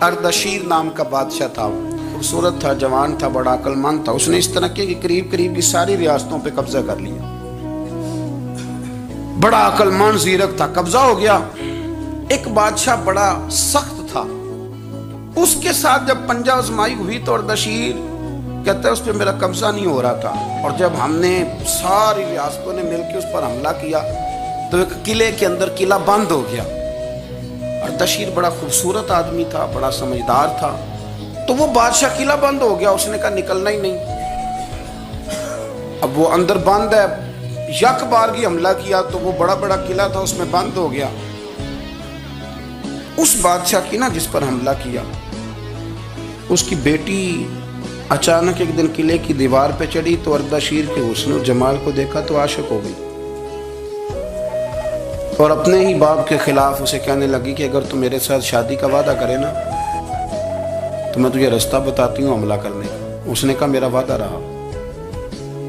Ardashir نام کا بادشاہ تھا، خوبصورت تھا، جوان تھا، بڑا عقل مند تھا۔ اس نے اس طرح کی قریب قریب کی ساری ریاستوں پہ قبضہ کر لیا۔ بڑا عقل مند زیرک تھا، قبضہ ہو گیا۔ ایک بادشاہ بڑا سخت تھا، اس کے ساتھ جب پنجہ آزمائی ہوئی تو اردشیر کہتا ہے اس پہ میرا قبضہ نہیں ہو رہا تھا، اور جب ہم نے ساری ریاستوں نے مل کے اس پر حملہ کیا تو ایک قلعے کے اندر قلعہ بند ہو گیا۔ اردشیر بڑا خوبصورت آدمی تھا، بڑا سمجھدار تھا، تو وہ بادشاہ قلعہ بند ہو گیا، اس نے کہا نکلنا ہی نہیں۔ اب وہ اندر بند ہے، یک بارگی حملہ کیا تو وہ بڑا بڑا قلعہ تھا اس میں بند ہو گیا۔ اس بادشاہ کی نا جس پر حملہ کیا، اس کی بیٹی اچانک ایک دن قلعے کی دیوار پہ چڑھی تو اردشیر کے حسن و جمال کو دیکھا تو عاشق ہو گئی، اور اپنے ہی باپ کے خلاف اسے کہنے لگی کہ اگر تو میرے ساتھ شادی کا وعدہ کرے نا تو میں تجھے رستہ بتاتی ہوں حملہ کرنے کا۔ اس نے کہا میرا وعدہ رہا،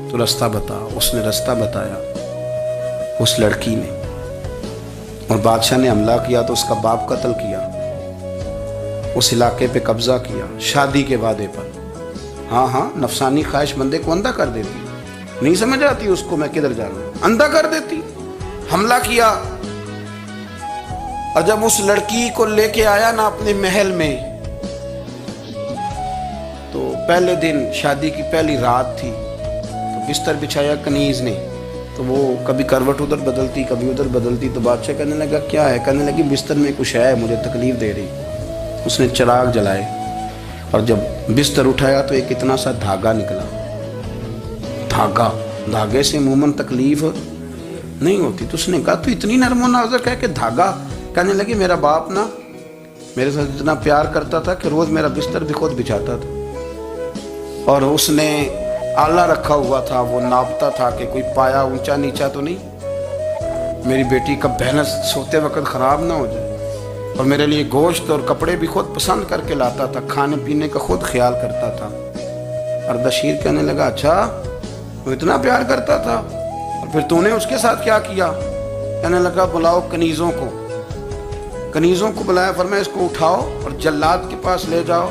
تو رستہ بتا۔ اس نے رستہ بتایا اس لڑکی نے، اور بادشاہ نے حملہ کیا تو اس کا باپ قتل کیا، اس علاقے پہ قبضہ کیا شادی کے وعدے پر۔ ہاں نفسانی خواہش بندے کو اندھا کر دیتی، نہیں سمجھ آتی اس کو میں کدھر جانا، اندھا کر دیتی۔ حملہ کیا، اور جب اس لڑکی کو لے کے آیا نا اپنے محل میں، تو پہلے دن شادی کی پہلی رات تھی، تو بستر بچھایا کنیز نے، تو وہ کبھی کروٹ ادھر بدلتی کبھی ادھر بدلتی، تو بادشاہ کہنے لگا کیا ہے؟ کہنے لگی بستر میں کچھ ہے، مجھے تکلیف دے رہی۔ اس نے چراغ جلائے اور جب بستر اٹھایا تو ایک اتنا سا دھاگا نکلا۔ دھاگے سے عموماً تکلیف نہیں ہوتی، تو اس نے کہا تو اتنی نرم و نازک ہے کہ دھاگا؟ کہنے لگی میرا باپ نا میرے ساتھ اتنا پیار کرتا تھا کہ روز میرا بستر بھی خود بچھاتا تھا، اور اس نے آلہ رکھا ہوا تھا، وہ ناپتا تھا کہ کوئی پایا اونچا نیچا تو نہیں، میری بیٹی کا بہنس سوتے وقت خراب نہ ہو جائے، اور میرے لیے گوشت اور کپڑے بھی خود پسند کر کے لاتا تھا، کھانے پینے کا خود خیال کرتا تھا۔ اردشیر کہنے لگا اچھا وہ اتنا پیار کرتا تھا، اور پھر تو نے اس کے ساتھ کیا کیا؟ کہنے لگا بلاؤ کنیزوں کو بلایا، فرمایا اس کو اٹھاؤ اور جلاد کے پاس لے جاؤ،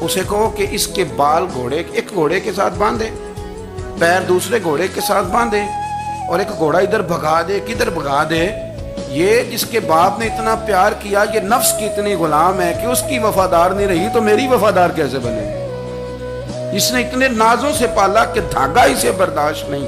اسے کہو کہ اس کے بال ایک گھوڑے کے ساتھ باندھے، پیر دوسرے گھوڑے کے ساتھ باندھے، اور ایک گھوڑا ادھر بھگا دے کدھر بھگا دے۔ یہ جس کے باپ نے اتنا پیار کیا، یہ نفس کی اتنی غلام ہے کہ اس کی وفادار نہیں رہی تو میری وفادار کیسے بنے؟ اس نے اتنے نازوں سے پالا کہ دھاگا اسے برداشت نہیں۔